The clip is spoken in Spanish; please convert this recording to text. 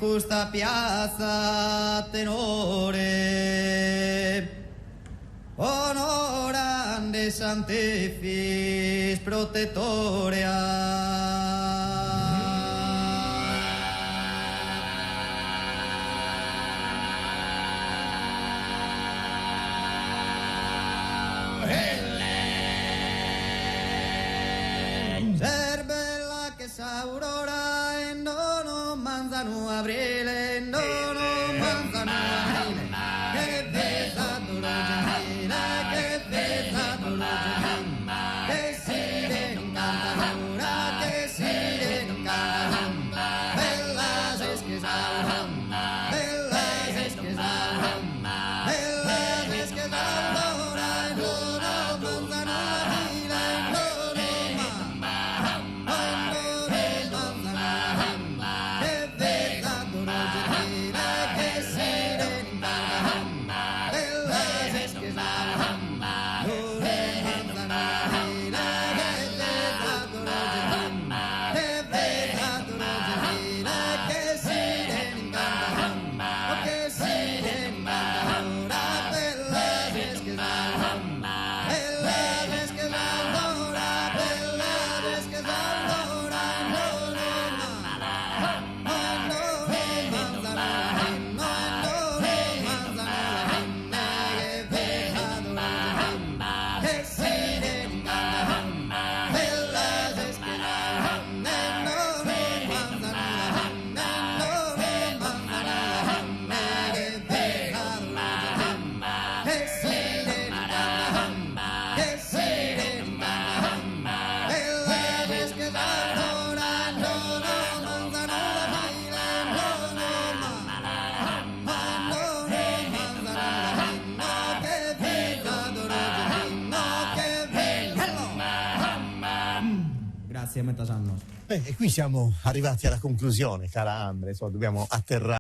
custa piazza tenore onorande sanctifis protetoria. Ser bella che s'aurora e no manzano aprile, no manzano aprile, che bella dolore gentile, che bella dolore gentile, che si incanta ora, che si incanta, bella se schesaura, bella se schesaura, bella se schesaura, no manzano aprile, no Grazie a metà anno. E qui siamo arrivati alla conclusione, cara Andre, dobbiamo atterrare.